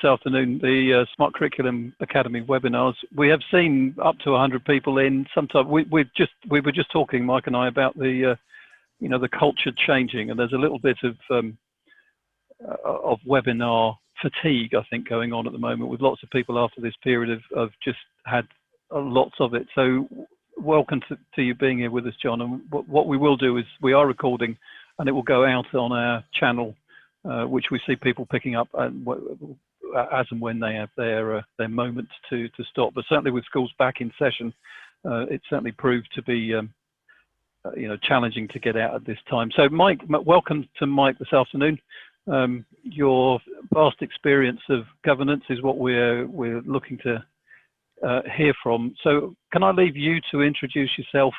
afternoon, the Smart Curriculum Academy webinars. We have seen up to 100 people in. Sometimes we were just talking, Mike and I, about the the culture changing, and there's a little bit of webinar fatigue, I think, going on at the moment, with lots of people after this period of just had lots of it. So welcome to you being here with us, John. And what we will do is we are recording, and it will go out on our channel, which we see people picking up as and when they have their moment to stop. But certainly with schools back in session, it certainly proved to be challenging to get out at this time. So Mike, welcome to Mike this afternoon. Your vast experience of governance is what we're looking to hear from. So can I leave you to introduce yourself?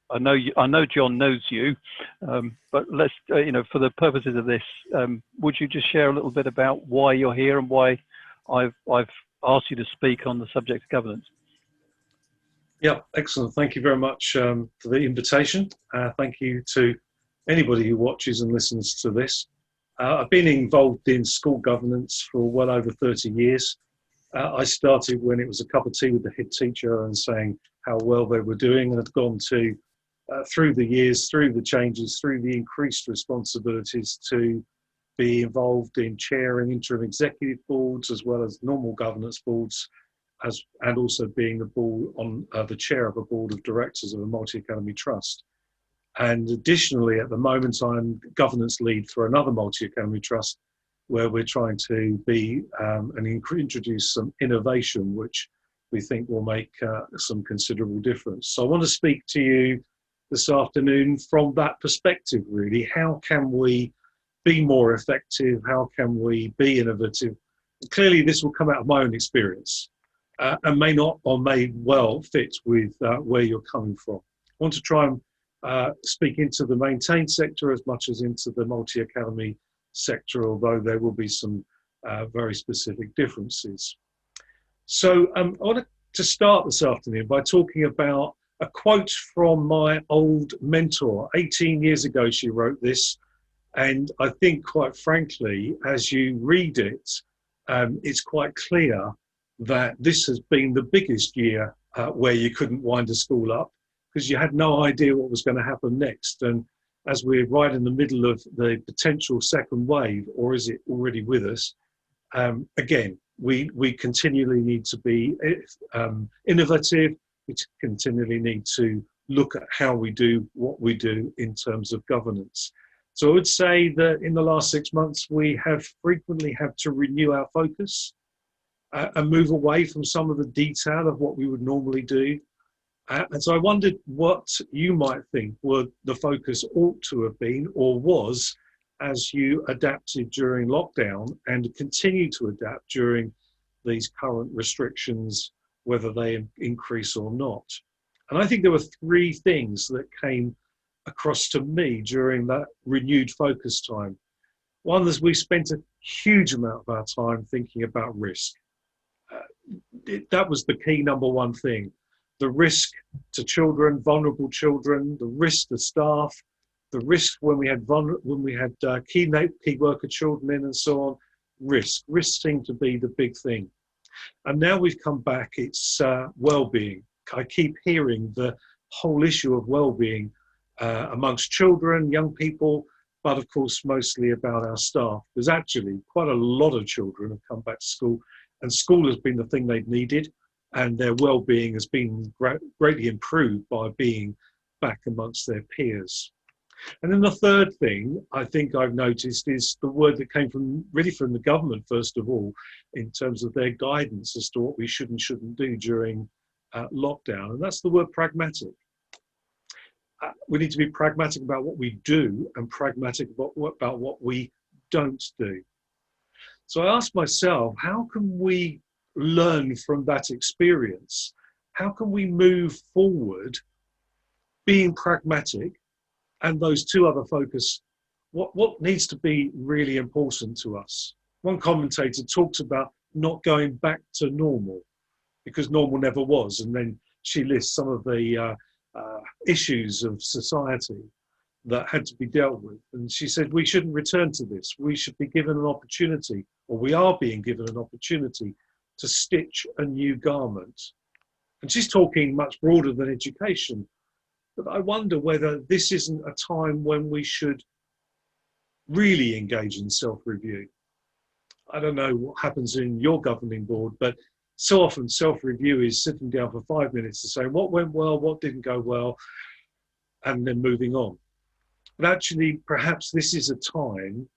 I know John knows you, but let's for the purposes of this, would you just share a little bit about why you're here and why I've asked you to speak on the subject of governance? Yeah, excellent. Thank you very much for the invitation. Thank you to anybody who watches and listens to this. I've been involved in school governance for well over 30 years. I started when it was a cup of tea with the head teacher and saying how well they were doing, and have gone to, through the years, through the changes, through the increased responsibilities, to be involved in chairing interim executive boards as well as normal governance boards, and also being the chair of a board of directors of a multi-academy trust. And additionally, at the moment, I'm governance lead for another multi-academy trust, where we're trying to be and introduce some innovation, which we think will make some considerable difference. So I want to speak to you this afternoon from that perspective, really. How can we be more effective? How can we be innovative? Clearly, this will come out of my own experience and may not or may well fit with where you're coming from. I want to try and speak into the maintained sector as much as into the multi-academy sector, although there will be some very specific differences. So I want to start this afternoon by talking about a quote from my old mentor. 18 years ago she wrote this, and I think, quite frankly, as you read it, it's quite clear that this has been the biggest year where you couldn't wind a school up, because you had no idea what was going to happen next. And as we're right in the middle of the potential second wave, or is it already with us, again, we continually need to be innovative. We continually need to look at how we do what we do in terms of governance. So I would say that in the last 6 months, we have frequently had to renew our focus and move away from some of the detail of what we would normally do. And so I wondered what you might think would the focus ought to have been, or was, as you adapted during lockdown and continue to adapt during these current restrictions, whether they increase or not. And I think there were three things that came across to me during that renewed focus time. One is we spent a huge amount of our time thinking about risk. That was the key number one thing. The risk to children, vulnerable children, the risk to staff, the risk when we had key worker children in and so on. Risk seemed to be the big thing. And now we've come back, it's well-being. I keep hearing the whole issue of well-being amongst children, young people, but of course mostly about our staff. There's actually quite a lot of children have come back to school, and school has been the thing they've needed, and their well-being has been greatly improved by being back amongst their peers. And then the third thing I think I've noticed is the word that came from the government, first of all, in terms of their guidance as to what we should and shouldn't do during lockdown, and that's the word pragmatic. We need to be pragmatic about what we do and pragmatic about what we don't do. So I asked myself, how can we learn from that experience? How can we move forward being pragmatic? And those two other focus, what needs to be really important to us? One commentator talks about not going back to normal, because normal never was. And then she lists some of the issues of society. that had to be dealt with. And she said, we shouldn't return to this. We should be given an opportunity, or we are being given an opportunity to stitch a new garment. And she's talking much broader than education. But I wonder whether this isn't a time when we should really engage in self-review. I don't know what happens in your governing board, but so often self-review is sitting down for 5 minutes to say what went well, what didn't go well, and then moving on. But actually, perhaps this is a time,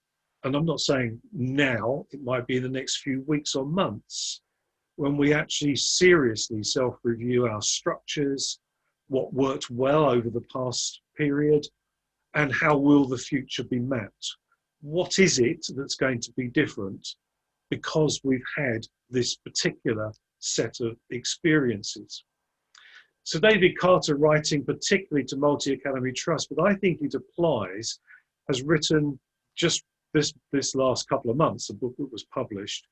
and I'm not saying now, it might be in the next few weeks or months, when we actually seriously self-review our structures, what worked well over the past period, and how will the future be mapped? What is it that's going to be different because we've had this particular set of experiences? So David Carter, writing particularly to Multi-Academy Trust, but I think it applies, has written just this last couple of months, a book that was published.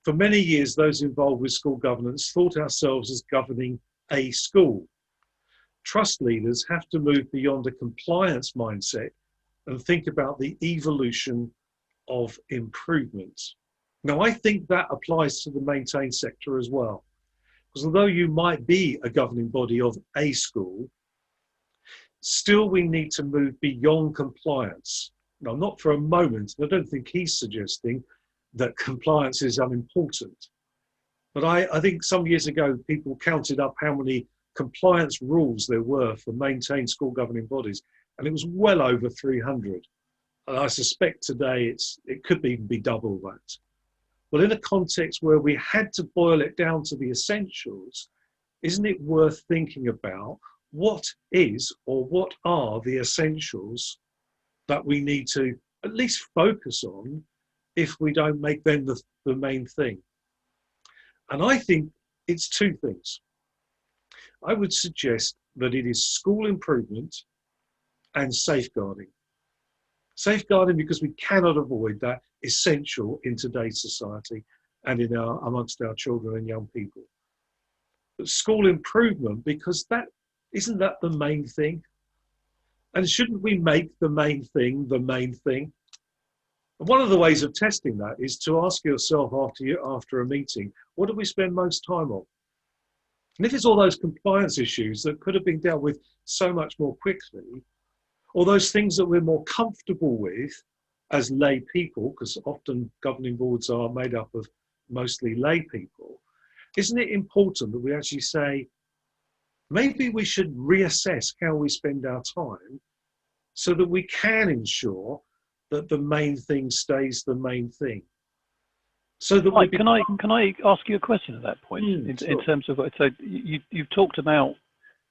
For many years, those involved with school governance thought ourselves as governing a school. Trust leaders have to move beyond a compliance mindset and think about the evolution of improvement. Now, I think that applies to the maintain sector as well. Because although you might be a governing body of a school, still we need to move beyond compliance. Now, not for a moment, I don't think he's suggesting that compliance is unimportant. But I think some years ago, people counted up how many compliance rules there were for maintained school governing bodies, and it was well over 300. And I suspect today it could even be double that. Well, in a context where we had to boil it down to the essentials, isn't it worth thinking about what is or what are the essentials that we need to at least focus on if we don't make them the main thing? And I think it's two things. I would suggest that it is school improvement and safeguarding. Safeguarding because we cannot avoid that essential in today's society and amongst our children and young people. But school improvement, because isn't that the main thing? And shouldn't we make the main thing the main thing? And one of the ways of testing that is to ask yourself after a meeting, what do we spend most time on? And if it's all those compliance issues that could have been dealt with so much more quickly, or those things that we're more comfortable with as lay people, because often governing boards are made up of mostly lay people, isn't it important that we actually say, maybe we should reassess how we spend our time so that we can ensure that the main thing stays the main thing. So that Mike, can I ask you a question at that point? Sure. In terms of, so you've talked about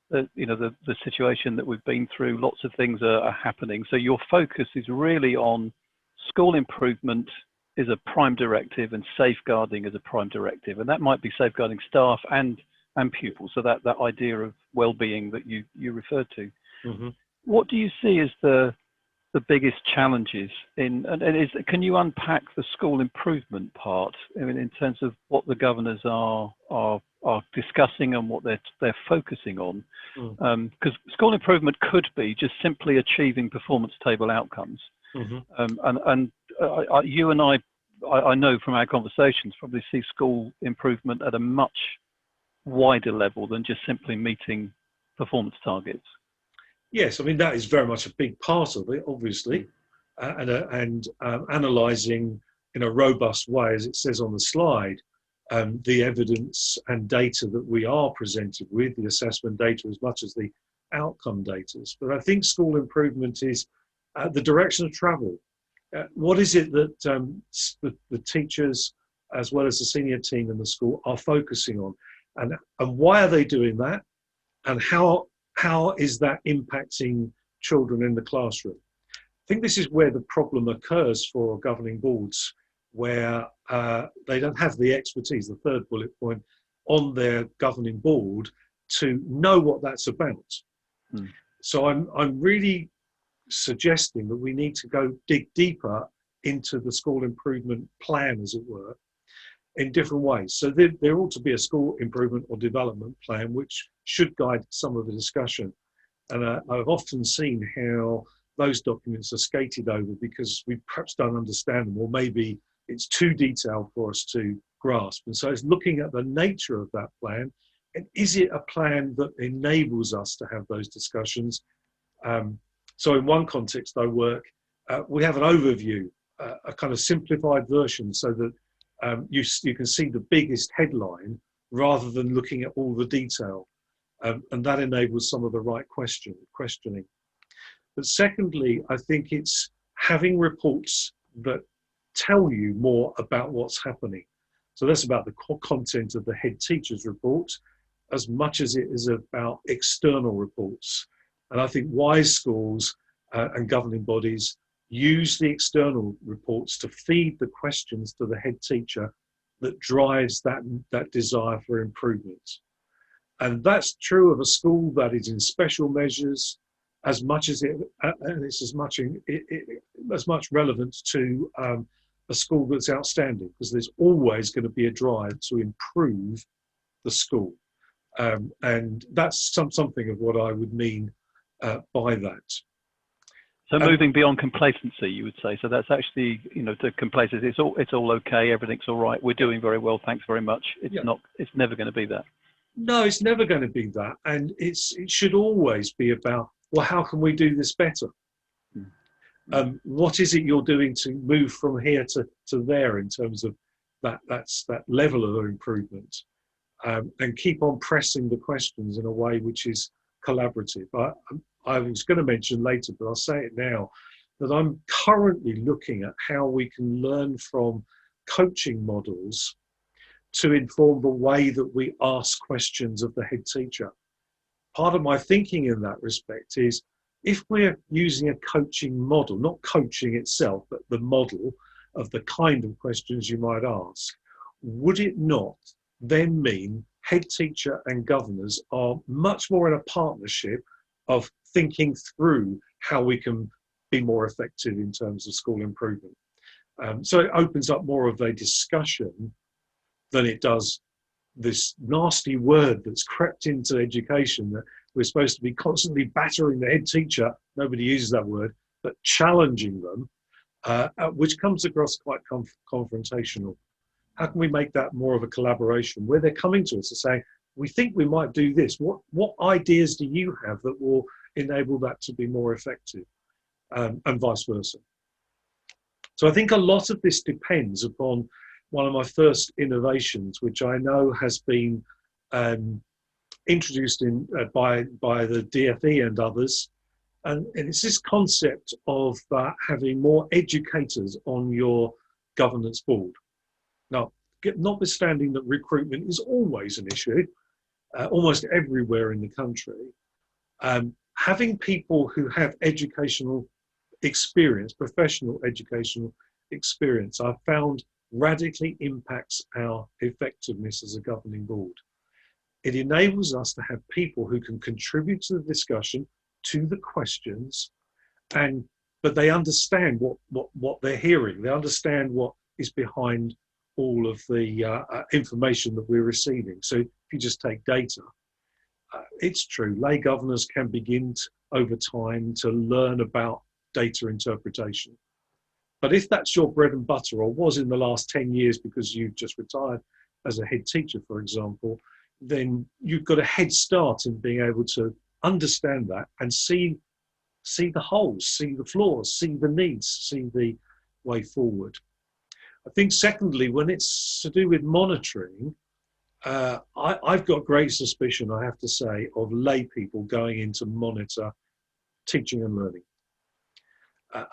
the situation that we've been through. Lots of things are happening. So your focus is really on school improvement is a prime directive and safeguarding is a prime directive, and that might be safeguarding staff and pupils. So that idea of well-being that you referred to. Mm-hmm. What do you see as the biggest challenges can you unpack the school improvement part? I mean, in terms of what the governors are discussing and what they're focusing on, because school improvement could be just simply achieving performance table outcomes. Mm-hmm. You and I know from our conversations probably see school improvement at a much wider level than just simply meeting performance targets. Yes, I mean, that is very much a big part of it, obviously, and analysing in a robust way, as it says on the slide, the evidence and data that we are presented with, the assessment data as much as the outcome data. But I think school improvement is the direction of travel. What is it that the teachers, as well as the senior team in the school, are focusing on? And why are they doing that? And how is that impacting children in the classroom? I think this is where the problem occurs for governing boards, where they don't have the expertise, the third bullet point, on their governing board to know what that's about. So I'm really suggesting that we need to go dig deeper into the school improvement plan, as it were, in different ways. So there ought to be a school improvement or development plan which should guide some of the discussion. And I've often seen how those documents are skated over because we perhaps don't understand them, or maybe it's too detailed for us to grasp. And so it's looking at the nature of that plan, and is it a plan that enables us to have those discussions? So in one context I work, we have an overview, a kind of simplified version, so that you can see the biggest headline rather than looking at all the detail. And that enables some of the right questioning. But secondly, I think it's having reports that tell you more about what's happening. So that's about the content of the head teacher's report, as much as it is about external reports. And I think wise schools and governing bodies use the external reports to feed the questions to the head teacher that drives that desire for improvement. And that's true of a school that is in special measures as much as and it's as much relevant to a school that's outstanding, because there's always going to be a drive to improve the school. And that's something of what I would mean by that. So moving beyond complacency, you would say. So that's actually, the complacency. It's all okay. Everything's all right. We're doing very well. Thanks very much. It's never going to be that. No, it's never going to be that. And it should always be about, well, how can we do this better? What is it you're doing to move from here to there in terms of that level of improvement? And keep on pressing the questions in a way which is collaborative. I was going to mention later, but I'll say it now, that I'm currently looking at how we can learn from coaching models to inform the way that we ask questions of the head teacher. Part of my thinking in that respect is, if we're using a coaching model, not coaching itself, but the model of the kind of questions you might ask, would it not then mean head teacher and governors are much more in a partnership of thinking through how we can be more effective in terms of school improvement? So it opens up more of a discussion than it does this nasty word that's crept into education, that we're supposed to be constantly battering the head teacher. Nobody uses that word, but challenging them, which comes across quite confrontational. How can we make that more of a collaboration where they're coming to us and saying, we think we might do this. What ideas do you have that will enable that to be more effective, and vice versa? So I think a lot of this depends upon one of my first innovations, which I know has been introduced by the DFE and others. And it's this concept of having more educators on your governance board. Now, notwithstanding that recruitment is always an issue, almost everywhere in the country, having people who have educational experience, professional educational experience, I've found radically impacts our effectiveness as a governing board. It enables us to have people who can contribute to the discussion, to the questions, but they understand what they're hearing. They understand what is behind all of the information that we're receiving. So if you just take data, it's true, lay governors can begin over time to learn about data interpretation. But if that's your bread and butter, or was in the last 10 years because you've just retired as a head teacher, for example, then you've got a head start in being able to understand that and see the holes, see the flaws, see the needs, see the way forward. I think secondly, when it's to do with monitoring, I've got great suspicion, I have to say, of lay people going in to monitor teaching and learning.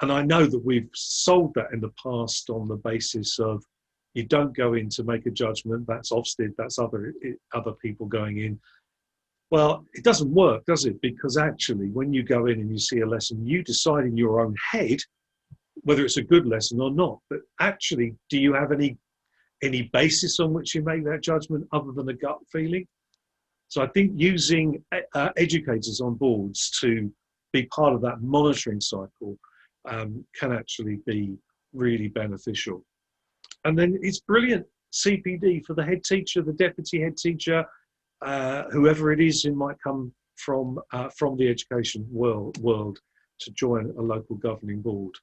And I know that we've sold that in the past on the basis of, you don't go in to make a judgment, that's Ofsted, that's other people going in. Well, it doesn't work, does it? Because actually, when you go in and you see a lesson, you decide in your own head whether it's a good lesson or not. But actually, do you have any basis on which you make that judgment other than a gut feeling? So I think using educators on boards to be part of that monitoring cycle can actually be really beneficial. And then it's brilliant CPD for the head teacher, the deputy head teacher, whoever it is who might come from the education world. to join a local governing board.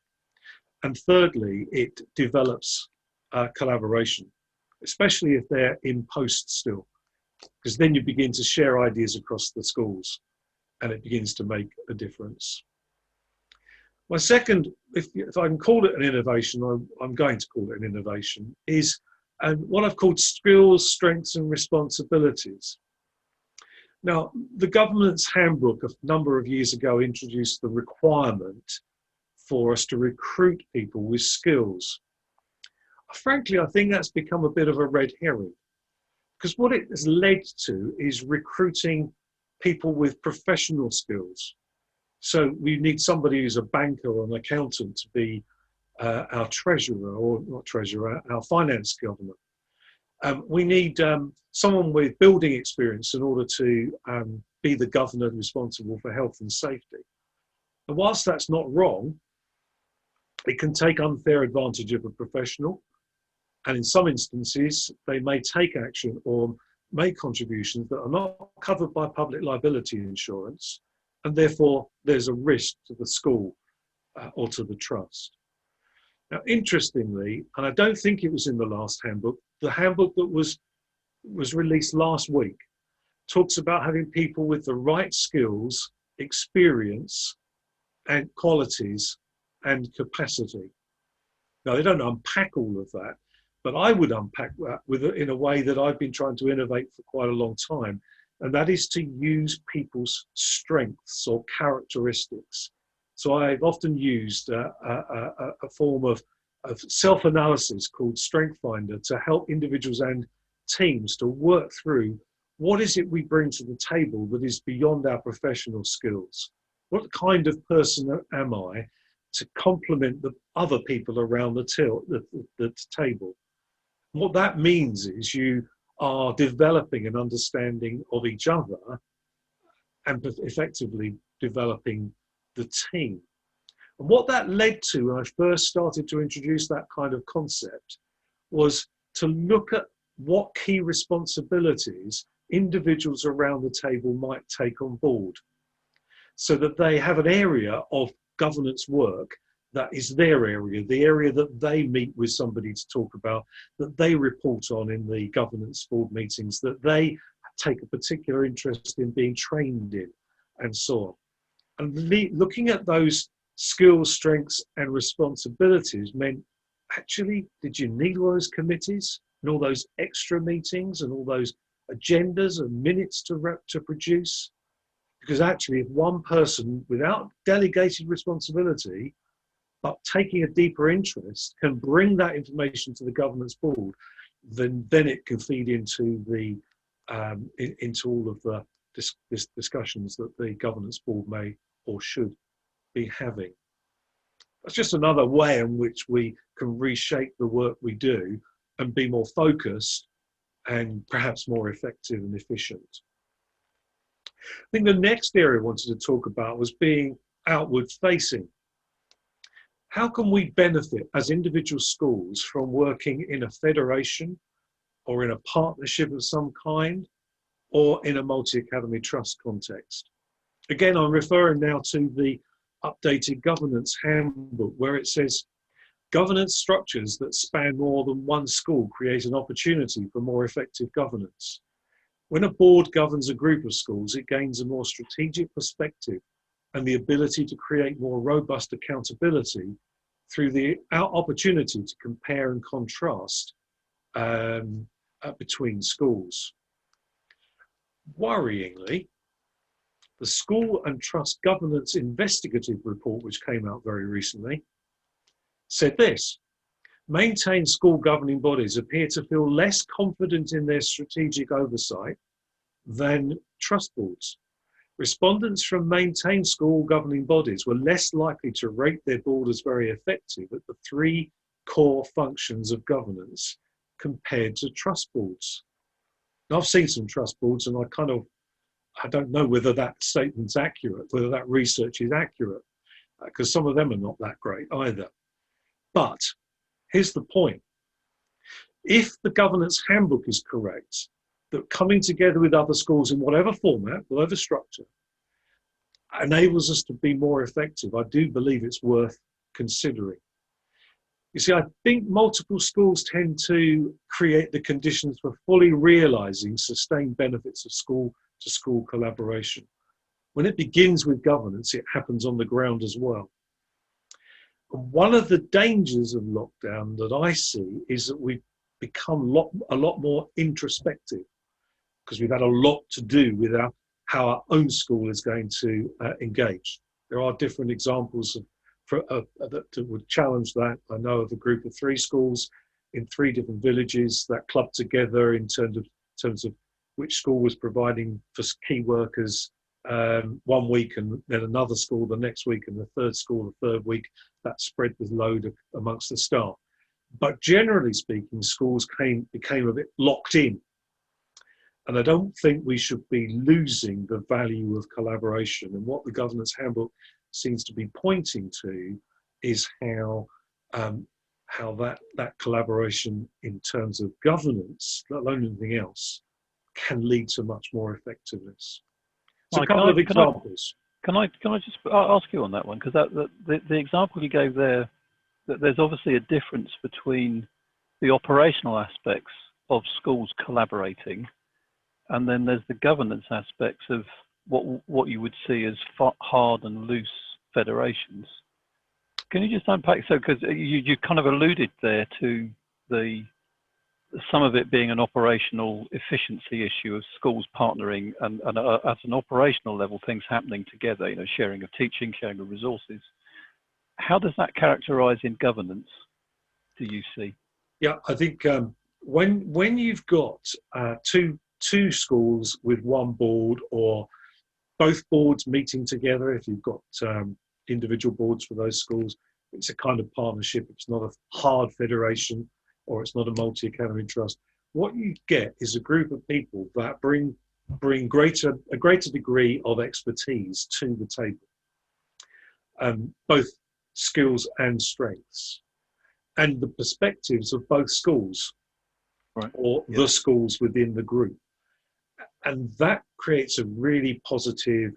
And thirdly, it develops collaboration, especially if they're in post still, because then you begin to share ideas across the schools and it begins to make a difference. My second, if I can call it an innovation, I'm going to call it an innovation, is what I've called skills, strengths and responsibilities. Now, the government's handbook a number of years ago introduced the requirement for us to recruit people with skills. Frankly, I think that's become a bit of a red herring, because what it has led to is recruiting people with professional skills. So we need somebody who's a banker or an accountant to be our treasurer, or not treasurer, our finance governor. We need someone with building experience in order to be the governor responsible for health and safety. And whilst that's not wrong, it can take unfair advantage of a professional. And in some instances, they may take action or make contributions that are not covered by public liability insurance. And therefore, there's a risk to the school or to the trust. Now, interestingly, and I don't think it was in the last handbook, the handbook that was released last week talks about having people with the right skills, experience, and qualities and capacity. Now, they don't unpack all of that, but I would unpack that in a way that I've been trying to innovate for quite a long time, and that is to use people's strengths or characteristics. So I've often used a form of self-analysis called Strength Finder to help individuals and teams to work through what is it we bring to the table that is beyond our professional skills. What kind of person am I to complement the other people around the table? And what that means is you are developing an understanding of each other and effectively developing the team. And what that led to when I first started to introduce that kind of concept was to look at what key responsibilities individuals around the table might take on board, so that they have an area of governance work that is their area, the area that they meet with somebody to talk about, that they report on in the governance board meetings, that they take a particular interest in being trained in, and so on. And looking at those skills, strengths and responsibilities meant, actually, did you need all those committees and all those extra meetings and all those agendas and minutes to produce? Because actually, if one person, without delegated responsibility, but taking a deeper interest, can bring that information to the governance board, then it can feed into the into all of the discussions that the governance board may or should be having. That's just another way in which we can reshape the work we do and be more focused and perhaps more effective and efficient. I think the next area I wanted to talk about was being outward facing. How can we benefit as individual schools from working in a federation or in a partnership of some kind or in a multi-academy trust context? Again, I'm referring now to the updated governance handbook, where it says governance structures that span more than one school create an opportunity for more effective governance. When a board governs a group of schools, it gains a more strategic perspective and the ability to create more robust accountability through the opportunity to compare and contrast between schools. Worryingly, the School and Trust Governance Investigative Report, which came out very recently, said this: maintained school governing bodies appear to feel less confident in their strategic oversight than trust boards. Respondents from maintained school governing bodies were less likely to rate their board as very effective at the three core functions of governance compared to trust boards. Now, I've seen some trust boards and I don't know whether that statement's accurate, whether that research is accurate, because some of them are not that great either. But here's the point. If the governance handbook is correct, that coming together with other schools in whatever format, whatever structure, enables us to be more effective, I do believe it's worth considering. You see, I think multiple schools tend to create the conditions for fully realising sustained benefits of school-to-school collaboration. When it begins with governance, it happens on the ground as well. And one of the dangers of lockdown that I see is that we've become a lot more introspective, because we've had a lot to do with how our own school is going to engage. There are different examples that would challenge that. I know of a group of 3 schools in 3 different villages that clubbed together in terms of which school was providing for key workers one week, and then another school the next week, and the third school the third week. That spread the load amongst the staff. But generally speaking, schools became a bit locked in. And I don't think we should be losing the value of collaboration. And what the Governance Handbook seems to be pointing to is how that collaboration in terms of governance, let alone anything else, can lead to much more effectiveness. So a couple of examples. Can I just ask you on that one? Because the example you gave there, that there's obviously a difference between the operational aspects of schools collaborating, and then there's the governance aspects of what you would see as hard and loose federations. Can you just unpack? So, because you kind of alluded there to some of it being an operational efficiency issue of schools partnering and at an operational level, things happening together, you know, sharing of teaching, sharing of resources. How does that characterize in governance, do you see? Yeah, I think when you've got two schools with one board, or both boards meeting together, if you've got individual boards for those schools, it's a kind of partnership. It's not a hard federation, or it's not a multi-academy trust. What you get is a group of people that bring a greater degree of expertise to the table, both skills and strengths, and the perspectives of both schools, right, or the schools within the group. And that creates a really positive,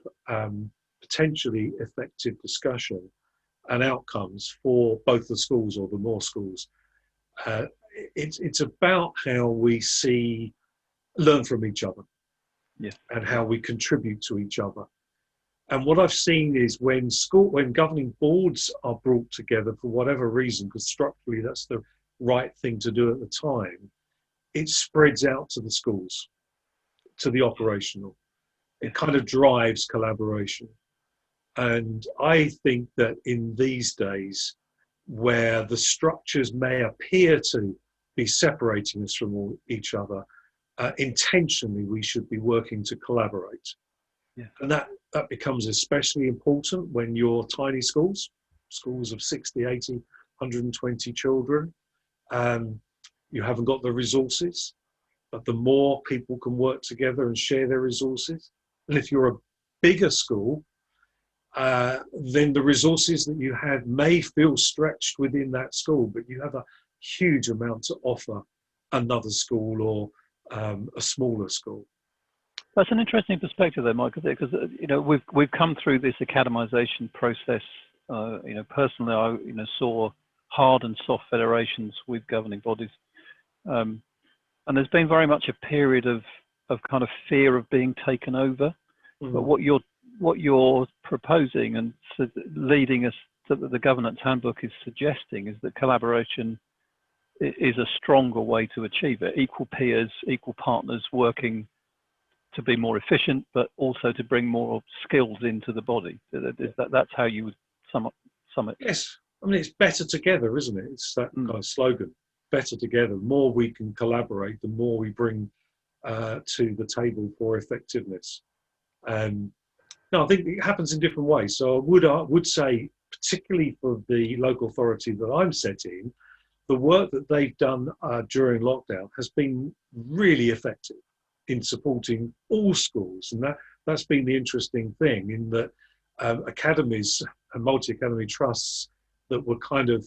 potentially effective discussion and outcomes for both the schools or the more schools. It's about how we learn from each other, and how we contribute to each other. And what I've seen is when governing boards are brought together for whatever reason, because structurally that's the right thing to do at the time, it spreads out to the schools, to the operational. It kind of drives collaboration. And I think that in these days, where the structures may appear to be separating us from each other, intentionally we should be working to collaborate. And that becomes especially important when you're tiny schools of 60, 80, 120 children. You haven't got the resources, but the more people can work together and share their resources. And if you're a bigger school, then the resources that you have may feel stretched within that school, but you have a huge amount to offer another school or a smaller school. That's an interesting perspective there, Michael, because you know we've come through this academization process. You know, personally, I saw hard and soft federations with governing bodies, and there's been very much a period of kind of fear of being taken over. Mm-hmm. But what you're proposing and leading us to the Governance Handbook is suggesting is that collaboration is a stronger way to achieve it. Equal peers, equal partners working to be more efficient, but also to bring more skills into the body. That's how you would sum it. Yes, I mean, it's better together, isn't it? It's that kind of slogan, better together. The more we can collaborate, the more we bring to the table for effectiveness. No, I think it happens in different ways. So I would say, particularly for the local authority that I'm set in, the work that they've done during lockdown has been really effective in supporting all schools. And that's been the interesting thing, in that academies and multi-academy trusts that were kind of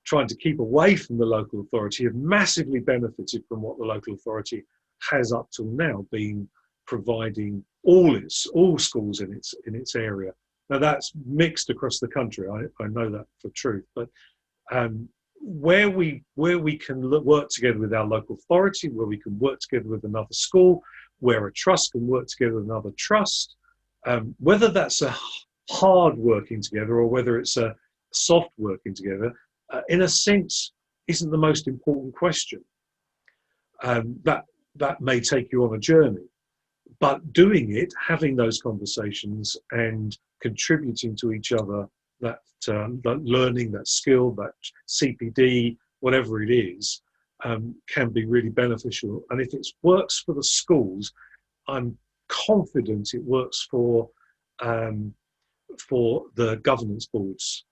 trying to keep away from the local authority have massively benefited from what the local authority has up till now been providing all schools in its area. Now that's mixed across the country. I know that for truth, but where we can work together with our local authority, where we can work together with another school, where a trust can work together with another trust, whether that's a hard working together or whether it's a soft working together, in a sense, isn't the most important question. That may take you on a journey, but doing it, having those conversations and contributing to each other, that learning, that skill, that CPD, whatever it is, can be really beneficial. And if it works for the schools, I'm confident it works for the governance boards.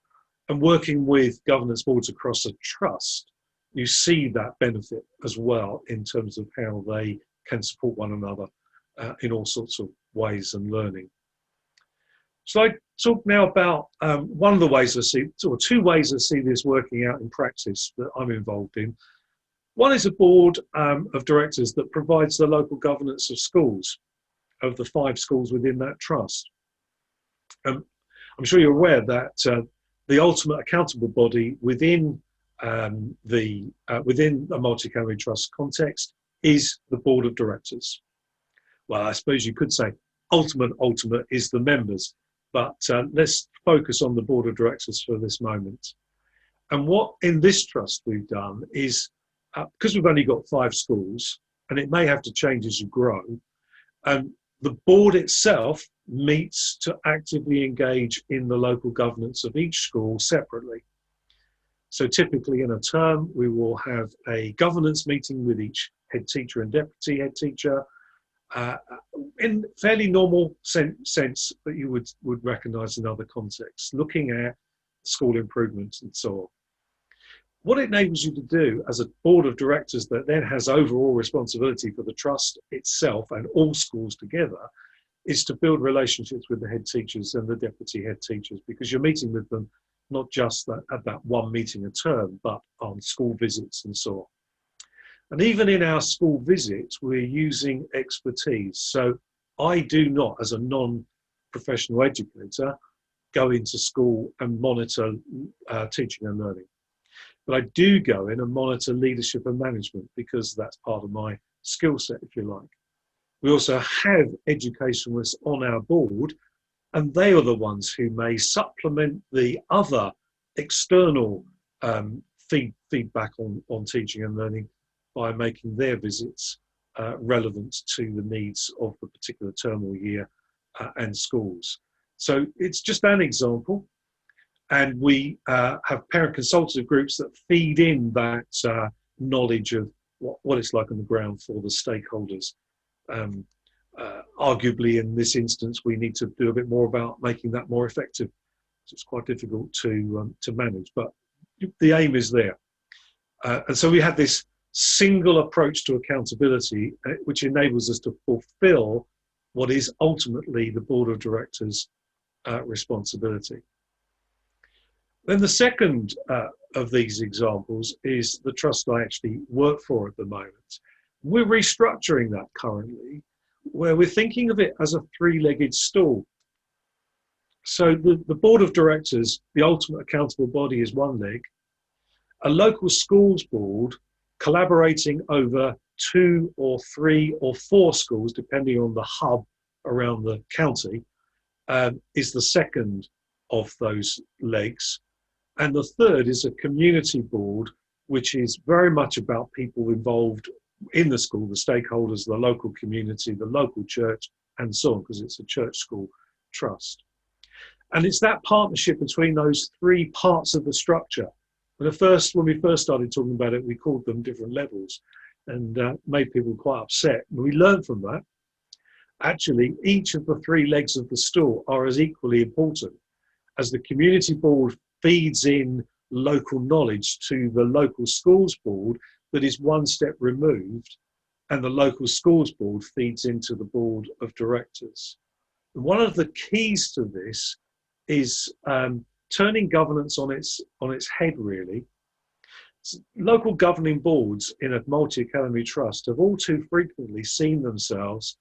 And working with governance boards across a trust, you see that benefit as well in terms of how they can support one another in all sorts of ways and learning. So I talk now about one of the ways I see, or two ways I see this working out in practice that I'm involved in. One is a board of directors that provides the local governance of schools, of the 5 schools within that trust. I'm sure you're aware that the ultimate accountable body within within a multi-academy trust context is the board of directors. Well, I suppose you could say ultimate is the members, but let's focus on the board of directors for this moment. And what in this trust we've done is, because we've only got 5 schools, and it may have to change as you grow, the board itself meets to actively engage in the local governance of each school separately. So typically in a term, we will have a governance meeting with each head teacher and deputy head teacher, in fairly normal sense that you would recognise in other contexts, looking at school improvements and so on. What it enables you to do as a board of directors that then has overall responsibility for the trust itself and all schools together is to build relationships with the head teachers and the deputy head teachers, because you're meeting with them not just at that one meeting a term, but on school visits and so on. And even in our school visits, we're using expertise. So I do not, as a non-professional educator, go into school and monitor teaching and learning. But I do go in and monitor leadership and management, because that's part of my skill set, if you like. We also have educationalists on our board, and they are the ones who may supplement the other external feedback on teaching and learning by making their visits relevant to the needs of the particular term or year and schools. So it's just an example. And we have parent consultative groups that feed in that knowledge of what it's like on the ground for the stakeholders. Arguably, in this instance, we need to do a bit more about making that more effective. So it's quite difficult to manage, but the aim is there. And so we have this single approach to accountability, which enables us to fulfill what is ultimately the board of directors' responsibility. Then the second of these examples is the trust I actually work for at the moment. We're restructuring that currently, where we're thinking of it as a 3-legged stool. So the board of directors, the ultimate accountable body, is one leg. A local schools board collaborating over 2 or 3 or 4 schools, depending on the hub around the county, is the second of those legs. And the third is a community board, which is very much about people involved in the school, the stakeholders, the local community, the local church, and so on, because it's a church school trust. And it's that partnership between those 3 parts of the structure. When we first started talking about it, we called them different levels, and made people quite upset. And we learned from that. Actually, each of the 3 legs of the stool are as equally important. As the community board feeds in local knowledge to the local schools board that is one step removed, and the local schools board feeds into the board of directors. And one of the keys to this is turning governance on its head, really. Local governing boards in a multi-academy trust have all too frequently seen themselves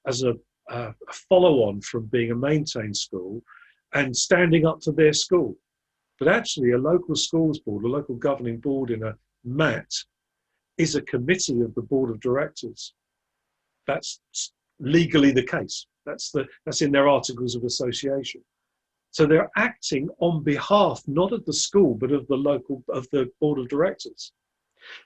as a a follow-on from being a maintained school and standing up to their school. But actually a local schools board, a local governing board in a MAT is a committee of the board of directors. That's legally the case. That's in their articles of association. So they're acting on behalf, not of the school, but of the board of directors.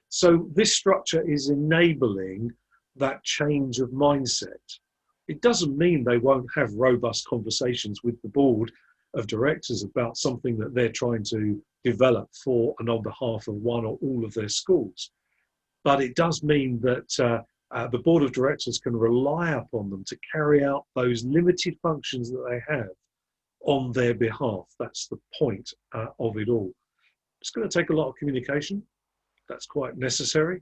So this structure is enabling that change of mindset. It doesn't mean they won't have robust conversations with the board of directors about something that they're trying to develop for and on behalf of one or all of their schools. But it does mean that the board of directors can rely upon them to carry out those limited functions that they have on their behalf. That's the point of it all. It's going to take a lot of communication. That's quite necessary.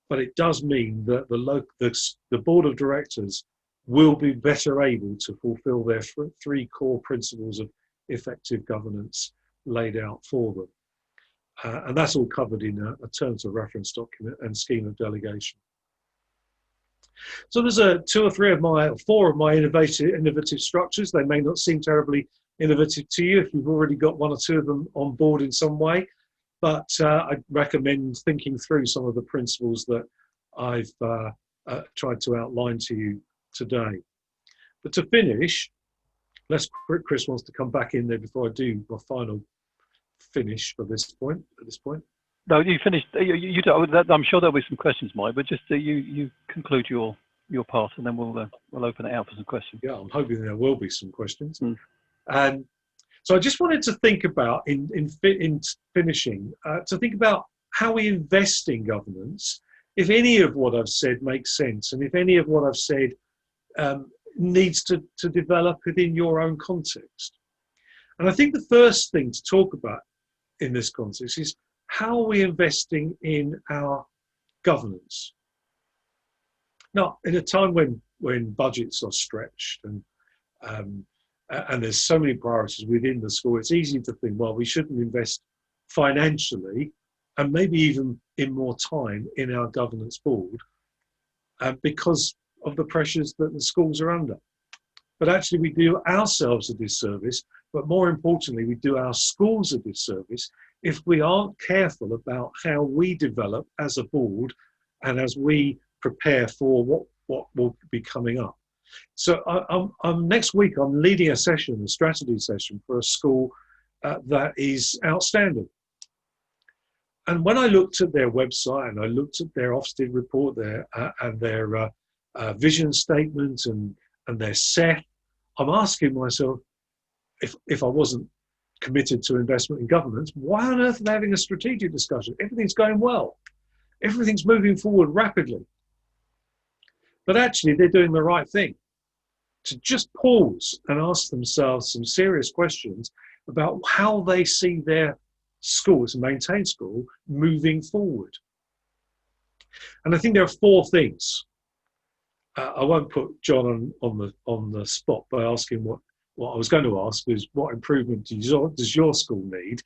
But it does mean that the board of directors will be better able to fulfill their three core principles of effective governance laid out for them. And that's all covered in a terms of reference document and scheme of delegation. So there's four of my innovative structures. They may not seem terribly innovative to you if you've already got one or two of them on board in some way, but I recommend thinking through some of the principles that I've tried to outline to you today. But to finish, unless Chris wants to come back in there before I do my final finish for this point. At this point, no, you finished. You I'm sure there'll be some questions, Mike. But just you conclude your part, and then we'll open it out for some questions. Yeah, I'm hoping there will be some questions. And so I just wanted to think about in finishing to think about how we invest in governance. If any of what I've said makes sense, and if any of what I've said needs to develop within your own context. And I think the first thing to talk about in this context is how are we investing in our governance? Now, in a time when budgets are stretched and there's so many priorities within the school, it's easy to think, well, we shouldn't invest financially and maybe even in more time in our governance board because of the pressures that the schools are under. But actually we do ourselves a disservice, but more importantly, we do our schools a disservice if we aren't careful about how we develop as a board and as we prepare for what will be coming up. So next week, I'm leading a strategy session for a school that is outstanding. And when I looked at their website and I looked at their Ofsted report and their vision statement and their SEF, I'm asking myself, if I wasn't committed to investment in governance, why on earth are they having a strategic discussion? Everything's going well. Everything's moving forward rapidly. But actually, they're doing the right thing. To just pause and ask themselves some serious questions about how they see their school, as a maintained school, moving forward. And I think there are four things. I won't put John on the spot by asking what I was going to ask is what improvement does your school need?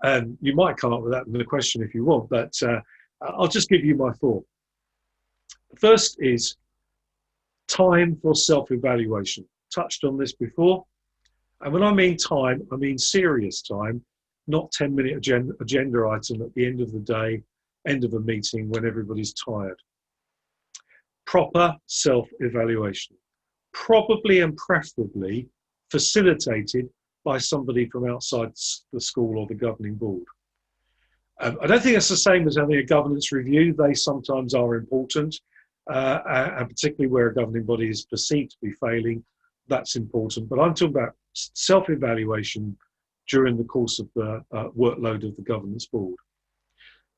And you might come up with that in the question if you want, but I'll just give you my four. The first is time for self-evaluation. Touched on this before. And when I mean time, I mean serious time, not 10-minute agenda item at the end of the day, end of a meeting when everybody's tired. Proper self-evaluation, probably and preferably facilitated by somebody from outside the school or the governing board. I don't think it's the same as having a governance review. They sometimes are important, and particularly where a governing body is perceived to be failing, that's important. But I'm talking about self-evaluation during the course of the workload of the governance board.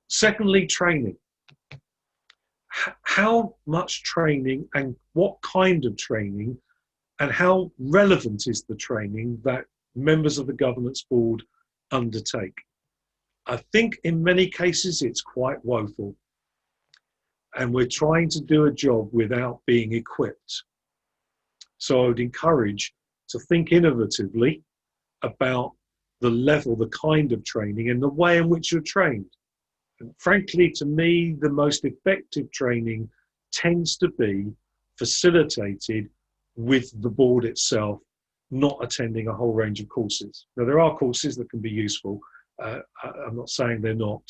Secondly, training. How much training and what kind of training and how relevant is the training that members of the governance board undertake? I think in many cases it's quite woeful, and we're trying to do a job without being equipped. So I would encourage to think innovatively about the level, the kind of training and the way in which you're trained. And frankly, to me, the most effective training tends to be facilitated with the board itself, not attending a whole range of courses. Now, there are courses that can be useful. I'm not saying they're not,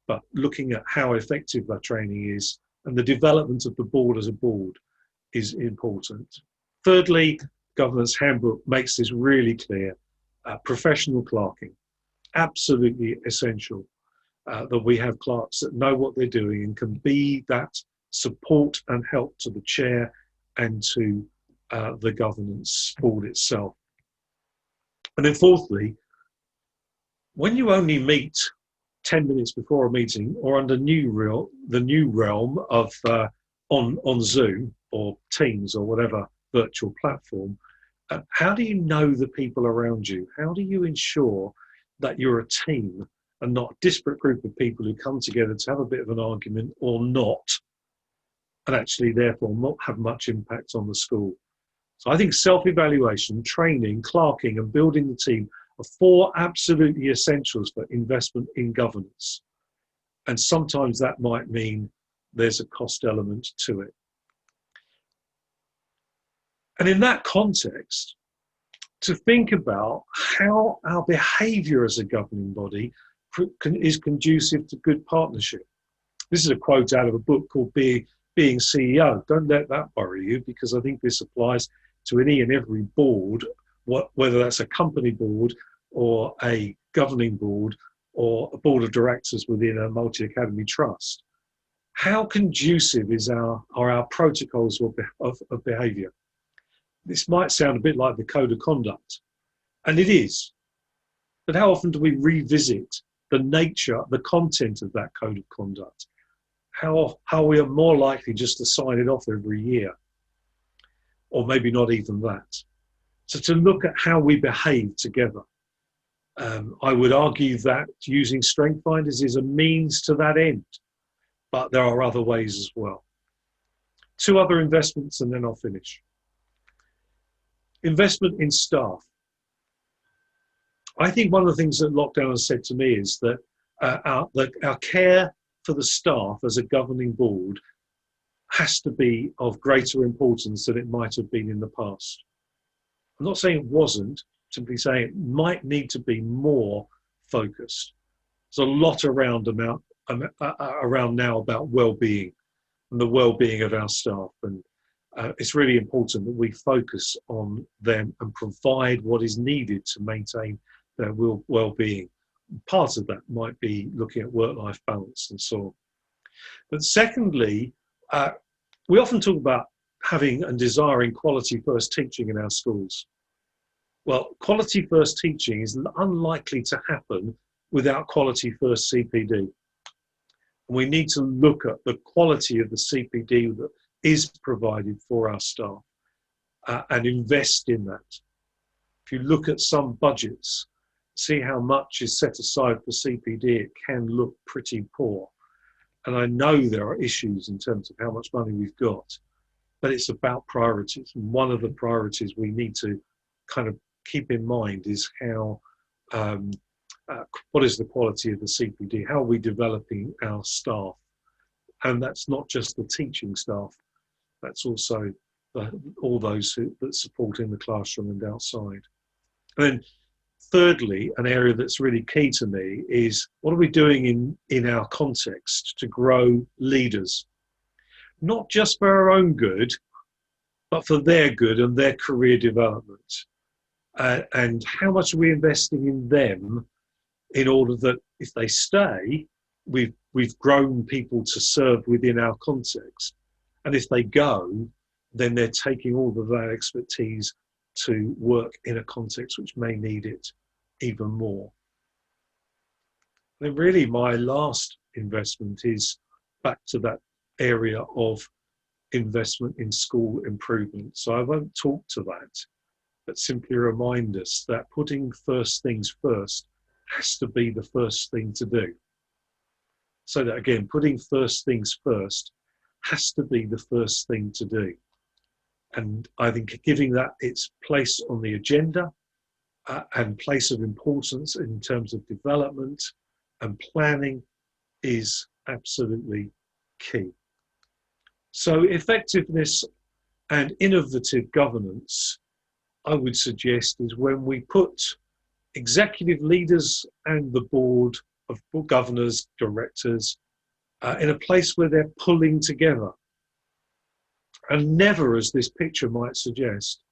but looking at how effective that training is and the development of the board as a board is important. Thirdly, Governance Handbook makes this really clear. Professional clerking, absolutely essential that we have clerks that know what they're doing and can be that support and help to the chair and to the governance board itself. And then fourthly, when you only meet 10 minutes before a meeting or under the new realm of on Zoom or Teams or whatever virtual platform, how do you know the people around you? How do you ensure that you're a team and not a disparate group of people who come together to have a bit of an argument or not, and actually therefore not have much impact on the school? So I think self-evaluation, training, clerking and building the team are four absolutely essentials for investment in governance. And sometimes that might mean there's a cost element to it. And in that context, to think about how our behaviour as a governing body is conducive to good partnership. This is a quote out of a book called Being CEO. Don't let that worry you, because I think this applies to any and every board, whether that's a company board or a governing board or a board of directors within a multi-academy trust. How conducive are our protocols of behaviour? This might sound a bit like the code of conduct, and it is. But how often do we revisit the nature, the content of that code of conduct? How we are more likely just to sign it off every year, or maybe not even that. So to look at how we behave together. I would argue that using strength finders is a means to that end, but there are other ways as well. Two other investments and then I'll finish. Investment in staff. I think one of the things that lockdown has said to me is that our care for the staff as a governing board has to be of greater importance than it might have been in the past. I'm not saying it wasn't, simply saying it might need to be more focused. There's a lot around now about well-being and the well-being of our staff, and it's really important that we focus on them and provide what is needed to maintain their well-being. Part of that might be looking at work-life balance and so on. But secondly, we often talk about having and desiring quality first teaching in our schools. Well, quality first teaching is unlikely to happen without quality first CPD. And we need to look at the quality of the CPD that is provided for our staff and invest in that. If you look at some budgets, see how much is set aside for CPD, it can look pretty poor. And I know there are issues in terms of how much money we've got, but it's about priorities. And one of the priorities we need to kind of keep in mind is how, what is the quality of the CPD? How are we developing our staff? And that's not just the teaching staff, that's also all those that support in the classroom and outside. And then thirdly, an area that's really key to me is what are we doing in our context to grow leaders? Not just for our own good, but for their good and their career development. And how much are we investing in them in order that if they stay, we've grown people to serve within our context. And if they go, then they're taking all of that expertise to work in a context which may need it even more. And really my last investment is back to that area of investment in school improvement. So I won't talk to that, but simply remind us that putting first things first has to be the first thing to do. So that again, putting first things first has to be the first thing to do. And I think giving that its place on the agenda and place of importance in terms of development and planning is absolutely key. So effectiveness And innovative governance, I would suggest, is when we put executive leaders and the board of governors, directors, in a place where they're pulling together, and never, as this picture might suggest,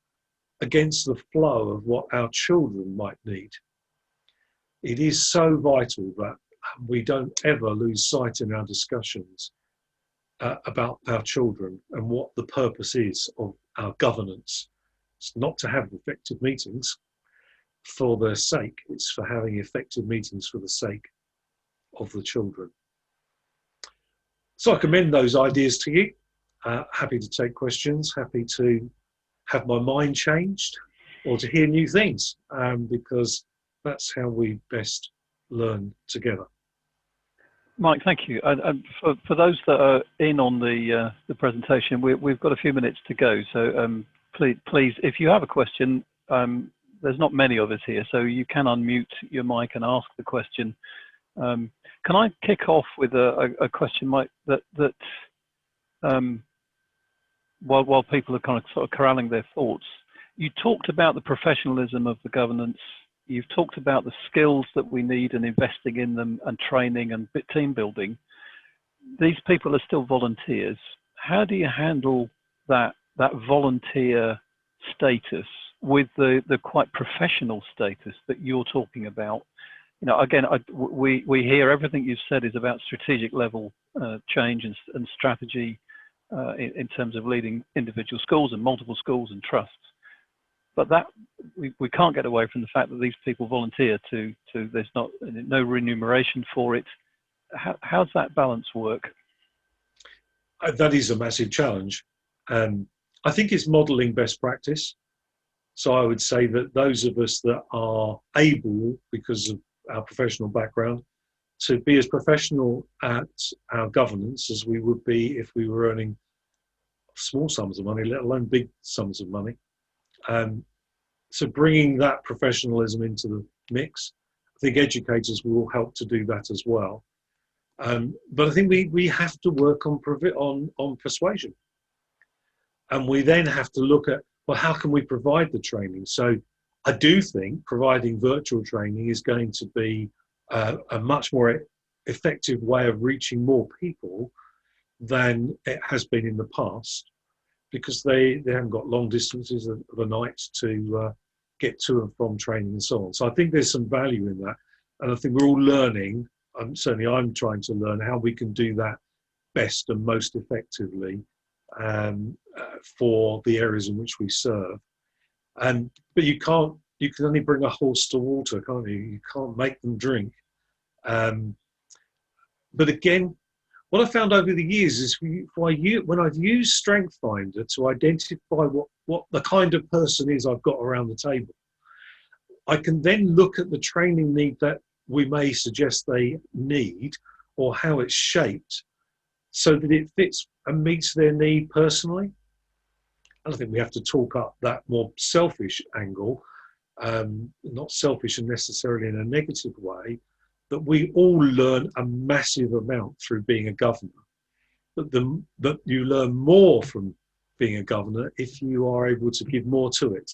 against the flow of what our children might need. It is so vital that we don't ever lose sight in our discussions about our children and what the purpose is of our governance. It's not to have effective meetings for their sake, it's for having effective meetings for the sake of the children. So I commend those ideas to you. Happy to take questions, happy to have my mind changed or to hear new things, because that's how we best learn together. Mike, thank you. And for those that are in on the presentation, we've got a few minutes to go. So please, if you have a question, there's not many of us here, so you can unmute your mic and ask the question. Can I kick off with a question, Mike, that while people are kind of sort of corralling their thoughts, you talked about the professionalism of the governance. You've talked about the skills that we need and investing in them and training and team building. These people are still volunteers. How do you handle that volunteer status with the quite professional status that you're talking about? You know, again, we hear everything you've said is about strategic level change and strategy in terms of leading individual schools and multiple schools and trusts. But that we can't get away from the fact that these people volunteer to there's no remuneration for it. How's that balance work? That is a massive challenge. I think it's modelling best practice. So I would say that those of us that are able, because of our professional background, to be as professional at our governance as we would be if we were earning small sums of money, let alone big sums of money. So bringing that professionalism into the mix, I think educators will help to do that as well. But I think we have to work on persuasion. And we then have to look at, well, how can we provide the training? So I do think providing virtual training is going to be a much more effective way of reaching more people than it has been in the past, because they haven't got long distances of a night to get to and from training and so on. So I think there's some value in that. And I think we're all learning, certainly I'm trying to learn how we can do that best and most effectively for the areas in which we serve. But you can only bring a horse to water, can't you? You can't make them drink. But again, what I found over the years is when I've used Strength Finder to identify what the kind of person is I've got around the table, I can then look at the training need that we may suggest they need, or how it's shaped, so that it fits and meets their need personally. And I think we have to talk up that more selfish angle, not selfish and necessarily in a negative way, that we all learn a massive amount through being a governor, but you learn more from being a governor if you are able to give more to it,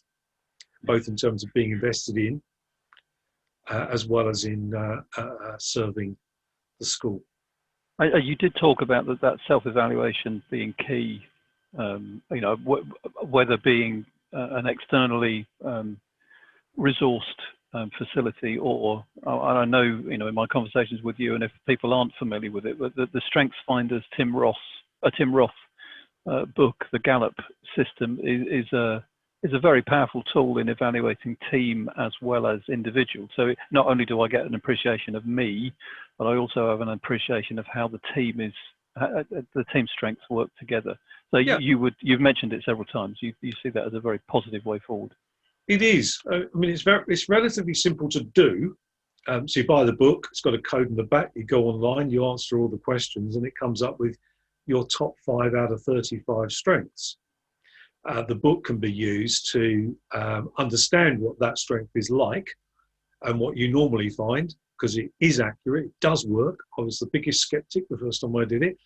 both in terms of being invested in, as well as in serving the school. You did talk about that self-evaluation being key, you know, whether being an externally resourced facility, or I know, you know, in my conversations with you, and if people aren't familiar with it, but the Strengths Finders Tim Roth book, the Gallup system, is a very powerful tool in evaluating team as well as individual. So not only do I get an appreciation of me, but I also have an appreciation of how the team strengths work together. So yeah. You've mentioned it several times. You see that as a very positive way forward. It is. I mean, it's relatively simple to do. So you buy the book, it's got a code in the back, you go online, you answer all the questions, and it comes up with your top 5 out of 35 strengths. The book can be used to understand what that strength is like and what you normally find, because it is accurate, it does work. I was the biggest skeptic the first time I did it.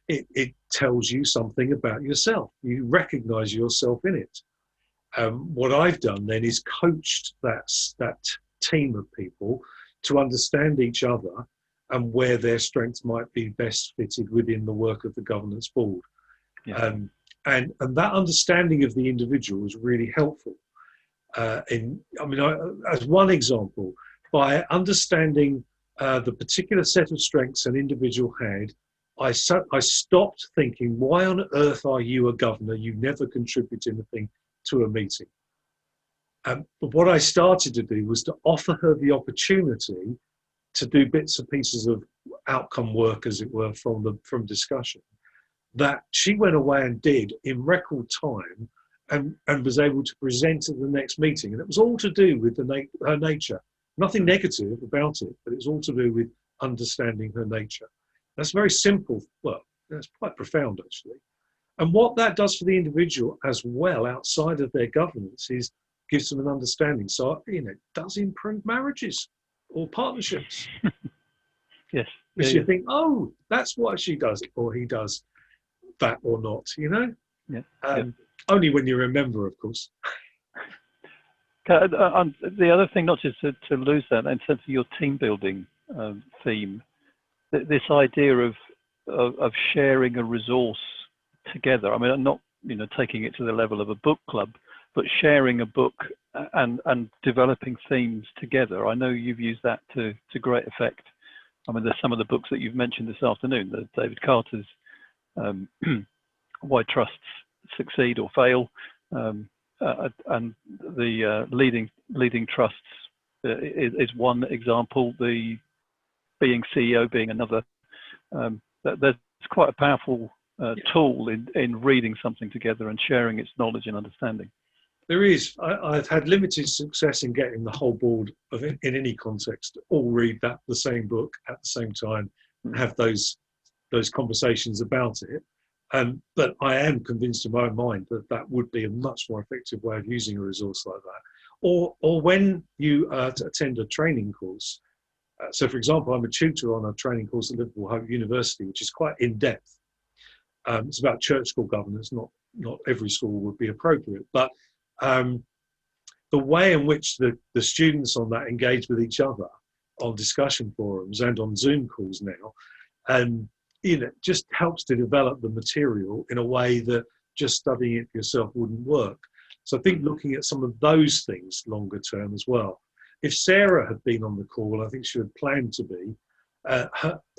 it tells you something about yourself. You recognize yourself in it. What I've done then is coached that team of people to understand each other and where their strengths might be best fitted within the work of the governance board. Yeah. And that understanding of the individual was really helpful. As one example, by understanding the particular set of strengths an individual had, I stopped thinking, why on earth are you a governor? You never contribute anything to a meeting. But what I started to do was to offer her the opportunity to do bits and pieces of outcome work, as it were, from discussion, that she went away and did in record time, and was able to present at the next meeting. And it was all to do with her nature. Nothing negative about it, but it was all to do with understanding her nature. That's very simple. Well, that's quite profound, actually. And what that does for the individual as well, outside of their governance, is gives them an understanding. So, it does improve marriages or partnerships. Yes. Because you think, oh, that's why she does it, or he does that, or not, Yeah. Only when you're a member, of course. The other thing, not just to lose that, in terms of your team building theme, this idea of sharing a resource together. I mean, I'm not taking it to the level of a book club, but sharing a book and developing themes together. I know you've used that to great effect. I mean, there's some of the books that you've mentioned this afternoon, the David Carter's Why Trusts Succeed or Fail, and the leading trusts is one example. The Being CEO being another. There's quite a powerful tool in reading something together and sharing its knowledge and understanding. There is. I've had limited success in getting the whole board of it, in any context, all read the same book at the same time and have those conversations about it. But I am convinced in my own mind that would be a much more effective way of using a resource like that. Or when you attend a training course. So, for example, I'm a tutor on a training course at Liverpool Hope University, which is quite in depth. It's about church school governance. Not every school would be appropriate, but the way in which the students on that engage with each other on discussion forums and on Zoom calls now, just helps to develop the material in a way that just studying it for yourself wouldn't work. So I think looking at some of those things longer term as well. If Sarah had been on the call, I think she had planned to be.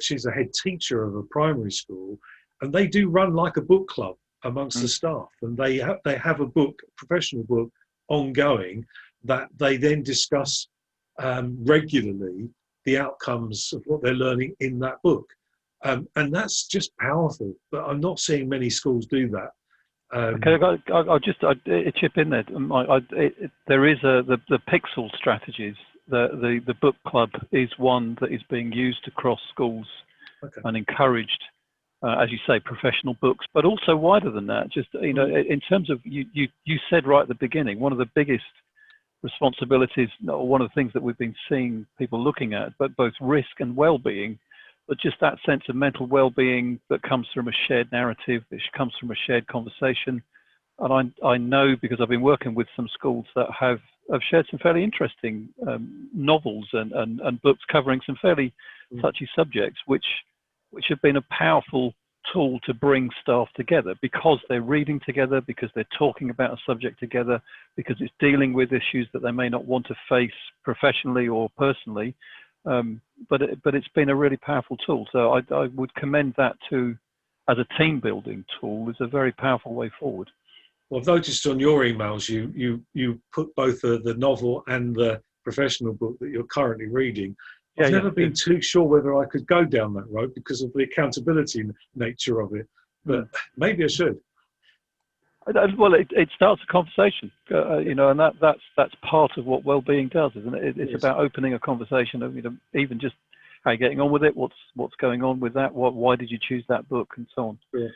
She's a head teacher of a primary school, and they do run like a book club amongst the staff, and they have a professional book ongoing that they then discuss regularly the outcomes of what they're learning in that book. And that's just powerful, but I'm not seeing many schools do that. Okay, I'll just chip in there. There is the pixel strategies. The book club is one that is being used across schools and encouraged, as you say, professional books, but also wider than that. Just in terms of you said right at the beginning, one of the biggest responsibilities, or one of the things that we've been seeing people looking at, but both risk and well-being. But just that sense of mental well-being that comes from a shared narrative, which comes from a shared conversation. And I know, because I've been working with some schools that have shared some fairly interesting novels and books covering some fairly touchy subjects, which have been a powerful tool to bring staff together, because they're reading together, because they're talking about a subject together, because it's dealing with issues that they may not want to face professionally or personally. But it's been a really powerful tool. So I would commend that as a team building tool, is a very powerful way forward. Well, I've noticed on your emails, you put both the novel and the professional book that you're currently reading. I've never been too sure whether I could go down that road because of the accountability nature of it, but maybe I should. Well, it starts a conversation, and that's part of what well-being does, isn't it? It's about opening a conversation of, even just how you're getting on with it, what's going on with that, why did you choose that book, and so on. Yeah.